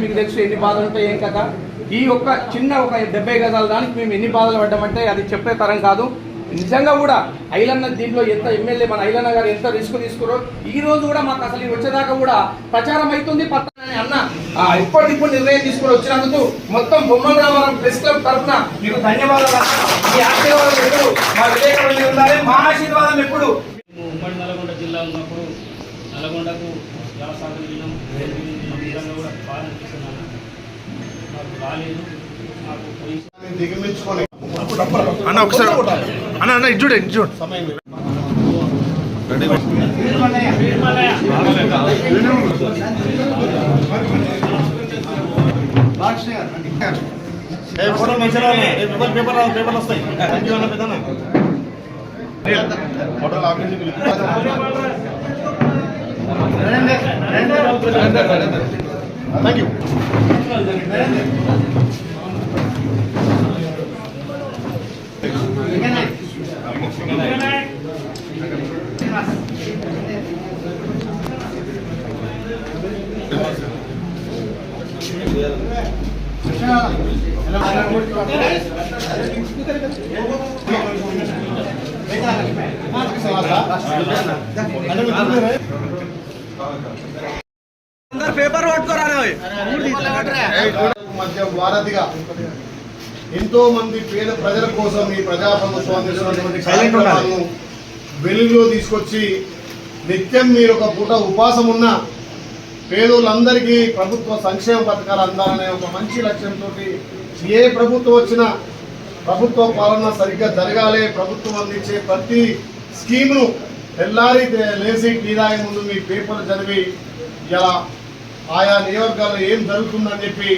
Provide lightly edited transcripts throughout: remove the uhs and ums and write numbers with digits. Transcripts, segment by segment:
మీకు తెలుసు ఎన్ని బాధలు ఉంటాయి ఏం కదా. ఈ ఒక్క చిన్న ఒక 70 గజాల దానికి మేము ఎన్ని బాధలు పడ్డామంటే అది చెప్పే తరం కాదు. నిజంగా కూడా ఐలన్న దీంట్లో ఎంత ఎమ్మెల్యే మన ఐలన్న గారు ఎంత రిస్క్ తీసుకురో ఈ రోజు కూడా మాకు అసలు వచ్చేదాకా కూడా ప్రచారం అవుతుంది పత్రాన్ని అన్న ఇప్పటికిప్పుడు నిర్ణయం తీసుకుని వచ్చినందుకు మొత్తం బొమ్మల రామవరం ప్రెస్ క్లబ్ తరఫున మీకు ధన్యవాదాలు. ఈ ఆశీర్వాదం ఎప్పుడు మా విలేకరులు ఉండాలి, మా ఆశీర్వాదం ఎప్పుడు. ఉమ్మడి నల్గొండ జిల్లా ఉన్నప్పుడు నల్గొండకు జలసాగర్ జిల్లం విధంగా కూడా బాగా అనిపిస్తున్నాను. మాకు రాలేదు, మాకు దిగమించుకొని అన్న ఒకసారి అన్న అన్న ఇటు చూడు పేపర్లు వస్తాయి. ఫోటోలు ఆఫీస్ థ్యాంక్ యూ. పేపర్ మధ్య వారధిగా ఎంతో మంది పేద ప్రజల కోసం ఈ ప్రజాప్రభుత్వాన్ని వెలుగులో తీసుకొచ్చి నిత్యం మీరు ఒక పూట ఉపాసం ఉన్న పేదోళ్ళందరికీ ప్రభుత్వ సంక్షేమ పథకాలు అందాలనే ఒక మంచి లక్ష్యంతో ఏ ప్రభుత్వం వచ్చినా ప్రభుత్వ పాలన సరిగ్గా జరగాలి, ప్రభుత్వం అందించే ప్రతి స్కీమ్ను తెల్లారి లేచి టీరాయి ముందు మీ పేపర్లు చదివి ఇలా ఆయా నియోజకవర్గాల్లో ఏం జరుగుతుందని చెప్పి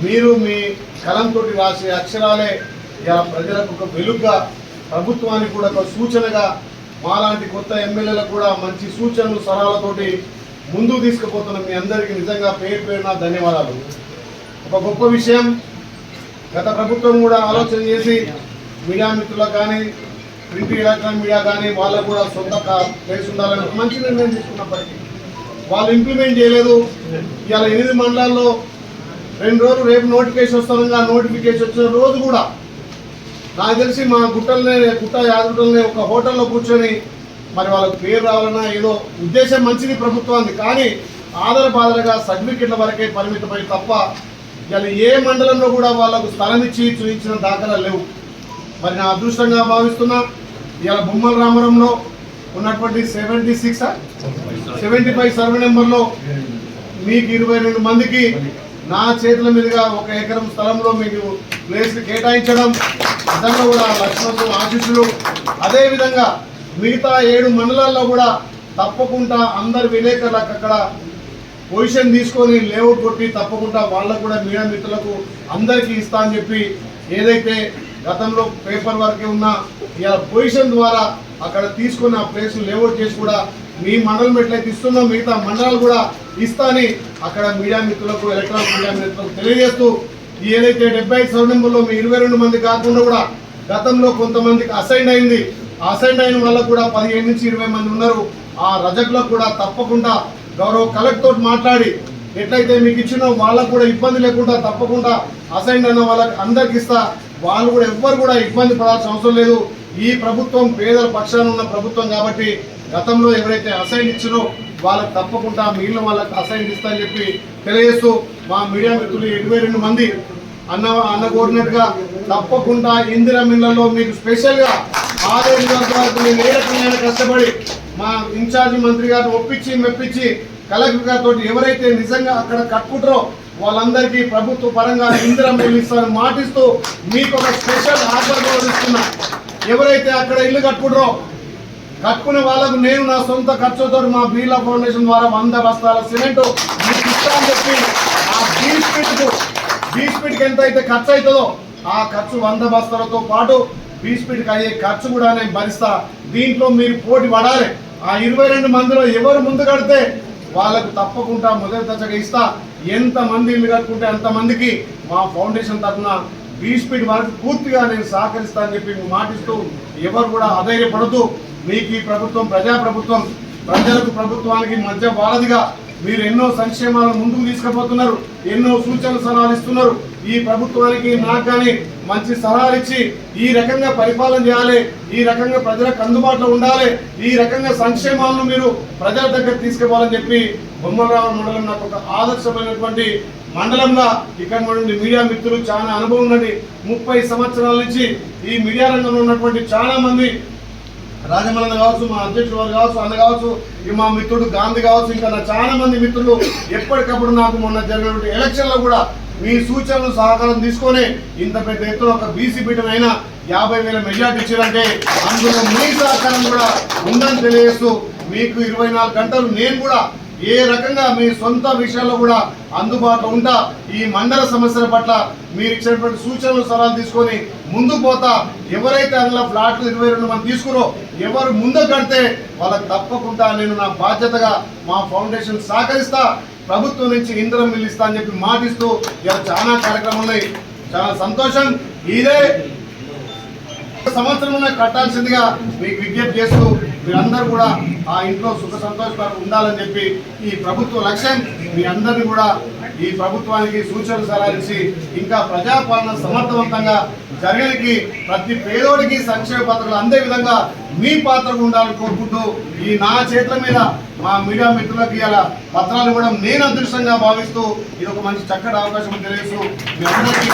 మీరు మీ కలంతో రాసే అక్షరాలే ఇలా ప్రజలకు ఒక వెలుగుగా, ప్రభుత్వానికి కూడా ఒక సూచనగా, మాలాంటి కొత్త ఎమ్మెల్యేలకు కూడా మంచి సూచనలు సలహాలతోటి ముందుకు తీసుకుపోతున్న మీ అందరికీ నిజంగా పేరు పేరున ధన్యవాదాలు. ఒక గొప్ప విషయం, గత ప్రభుత్వం కూడా ఆలోచన చేసి మీడియా మిత్రులకు కానీ ప్రింట్ ఎలక్ట్రానిక్ మీడియా కానీ వాళ్ళకు కూడా సొంత ప్లేస్ ఉండాలని మంచి నిర్ణయం తీసుకున్నప్పటికీ వాళ్ళు ఇంప్లిమెంట్ చేయలేదు. ఇవాళ 8 మండలాల్లో 2 రోజులు రేపు నోటిఫికేషన్ వస్తుండగా నోటిఫికేషన్ వచ్చిన రోజు కూడా నాకు తెలిసి మా గుట్ట యాదగుట్టలనే ఒక హోటల్లో కూర్చొని మరి వాళ్ళకు పేరు రావాలన్నా ఏదో ఉద్దేశం మంచిది ప్రభుత్వానికి, కానీ ఆధార బాధలుగా సర్టిఫికెట్ల వరకే పరిమితమై తప్ప ఇవాళ ఏ మండలంలో కూడా వాళ్ళకు స్థలం ఇచ్చి చూపించిన దాఖలాలు లేవు. మరి నా అదృష్టంగా భావిస్తున్నా ఇవాళ బొమ్మల రామవరంలో ఉన్నటువంటి 75 సర్వే నెంబర్లో మీకు 22 మందికి నా చేతుల మీదుగా 1 ఎకరం స్థలంలో మీకు ప్లేస్ కేటాయించడం నిజంగా కూడా లక్ష్మణ్ ఆశీస్సులు. అదేవిధంగా మిగతా 7 మండలాల్లో కూడా తప్పకుండా అందరు విలేకరులకు అక్కడ పొజిషన్ తీసుకొని లేఅవుట్ కొట్టి తప్పకుండా వాళ్ళకు కూడా మీడియా మిత్రులకు అందరికీ ఇస్తా అని చెప్పి ఏదైతే గతంలో పేపర్ వరకే ఉన్న ఇలా పొజిషన్ ద్వారా అక్కడ తీసుకున్న ఆ ప్లేస్ లేఅవుట్ చేసి కూడా మీ మండలం ఎట్లయితే ఇస్తున్నాం మిగతా మండలాలు కూడా ఇస్తా అని అక్కడ మీడియా మిత్రులకు ఎలక్ట్రానిక్ మీడియా మిత్రులకు తెలియజేస్తూ ఏదైతే 75 సర్వే నెంబర్లో మీ 22 మంది కాకుండా కూడా గతంలో కొంతమందికి అసైన్ అయింది. అసైన్ అయిన వాళ్ళకు కూడా 15 నుంచి 20 మంది ఉన్నారు. ఆ రజకులకు కూడా తప్పకుండా గౌరవ కలెక్టర్ తోటి మాట్లాడి ఎట్లయితే మీకు ఇచ్చినో వాళ్ళకు కూడా ఇబ్బంది లేకుండా తప్పకుండా అసైన్ అయిన వాళ్ళకి అందరికి ఇస్తా. వాళ్ళు కూడా ఎవ్వరు కూడా ఇబ్బంది పడాల్సిన అవసరం లేదు. ఈ ప్రభుత్వం పేదల పక్షాన ఉన్న ప్రభుత్వం కాబట్టి గతంలో ఎవరైతే అసైన్ ఇచ్చినో వాళ్ళకి తప్పకుండా మిగిలిన వాళ్ళకి అసైన్ ఇస్తా అని చెప్పి తెలియజేస్తూ మా మీడియా మిత్రులు 22 మంది అన్న కోరినట్టుగా తప్పకుండా ఇందిరా మిల్లలో మీకు స్పెషల్గా 6 వరకు నేను ఏ రకంగా కష్టపడి మా ఇన్ఛార్జి మంత్రి గారిని ఒప్పించి మెప్పించి కలెక్టర్ గారితో ఎవరైతే నిజంగా అక్కడ కట్టుకుంటారో వాళ్ళందరికీ ప్రభుత్వ పరంగా ఇందిరా మిల్లు ఇస్తారని మాటిస్తూ మీకు ఒక స్పెషల్ ఆఫర్ కూడా ఇస్తున్నా. ఎవరైతే అక్కడ ఇల్లు కట్టుకుంటారో కట్టుకునే వాళ్ళకు నేను నా సొంత ఖర్చుతో మా బిర్లా ఫౌండేషన్ ద్వారా 100 బస్తాల సిమెంట్ మీకు ఇస్తా అని చెప్పి బీస్పీట్కి ఎంత అయితే ఖర్చు అవుతుందో ఆ ఖర్చు 100 బస్తాలతో పాటు బీస్పీట్కి అయ్యే ఖర్చు కూడా నేను భరిస్తా. దీంట్లో మీరు పోటీ పడాలి. ఆ 22 మందిలో ఎవరు ముందు కడితే వాళ్ళకు తప్పకుండా మొదటి దశగా ఇస్తా. ఎంతమంది ఇల్లు కట్టుకుంటే అంతమందికి మా ఫౌండేషన్ తరఫున బీస్పీట్ వరకు పూర్తిగా నేను సహకరిస్తా అని చెప్పి మాటిస్తూ, ఎవరు కూడా అధైర్యపడుతూ, మీకు ఈ ప్రభుత్వం ప్రజాప్రభుత్వం, ప్రజలకు ప్రభుత్వానికి మధ్య వారధిగా మీరు ఎన్నో సంక్షేమాలను ముందుకు తీసుకుపోతున్నారు, ఎన్నో సూచనలు సలహాలు ఇస్తున్నారు. ఈ ప్రభుత్వానికి నాకు కానీ మంచి సలహాలు ఇచ్చి ఈ రకంగా పరిపాలన చేయాలి, ఈ రకంగా ప్రజలకు అందుబాటులో ఉండాలి, ఈ రకంగా సంక్షేమాలను మీరు ప్రజల దగ్గర తీసుకుపోవాలని చెప్పి బొమ్మలరావు మండలం నాకు ఒక ఆదర్శమైనటువంటి మండలంగా ఇక్కడ నుండి మీడియా మిత్రులు చాలా అనుభవం ఉన్నది. 30 సంవత్సరాల నుంచి ఈ మీడియా రంగంలో ఉన్నటువంటి చాలా మంది, రాజమల్ల కావచ్చు, మా అధ్యక్షుడు వారు కావచ్చు, అన్న కావచ్చు, మా మిత్రుడు గాంధీ కావచ్చు, ఇంకా నా చాలా మంది మిత్రులు ఎప్పటికప్పుడు నాకు మొన్న జరిగినటువంటి ఎలక్షన్లో కూడా మీ సూచనలు సహకారం తీసుకొని ఇంత పెద్ద ఎత్తున ఒక బీసీ బిడ్డనైనా 50,000 మెజార్టీ ఇచ్చారంటే అందులో మీ సహకారం కూడా ఉందని తెలియజేస్తూ, మీకు 24 గంటలు నేను కూడా ఏ రకంగా మీ సొంత విషయాల్లో కూడా అందుబాటులో ఉంటా. ఈ మండల సమస్యల పట్ల మీరు ఇచ్చినటువంటి సూచనలు సలహాలు తీసుకొని ముందుకు పోతా. ఎవరైతే అందులో ఫ్లాట్లు 22 మంది తీసుకురో ఎవరు ముందుకు కడితే వాళ్ళకి తప్పకుండా నేను నా బాధ్యతగా మా ఫౌండేషన్ సహకరిస్తా. ప్రభుత్వం నుంచి ఇంధనం మిల్లిస్తా అని చెప్పి మాటిస్తూ ఇలా చాలా కార్యక్రమాలు ఉన్నాయి. చాలా సంతోషం. ఇదే సంవత్సరం కట్టాల్సిందిగా మీకు విజ్ఞప్తి చేస్తూ మీరందరూ కూడా ఆ ఇంట్లో సుఖ సంతోషాలు ఉండాలని చెప్పి ఈ ప్రభుత్వ లక్ష్యం. మీ అందరినీ కూడా ఈ ప్రభుత్వానికి సూచనలు సలహాలు ఇచ్చి ఇంకా ప్రజాపాలన సమర్థవంతంగా జరగడానికి ప్రతి పేదోడికి సంక్షేమ పత్రాలు అందే విధంగా మీ పాత్ర ఉండాలని కోరుకుంటూ ఈ నా చేతుల మీద మా మీడియా మిత్రులకి ఇలా పత్రాలు ఇవ్వడం నేను అదృష్టంగా భావిస్తూ ఇది ఒక మంచి చక్కటి అవకాశం తెలియజేస్తూ మీ అందరికీ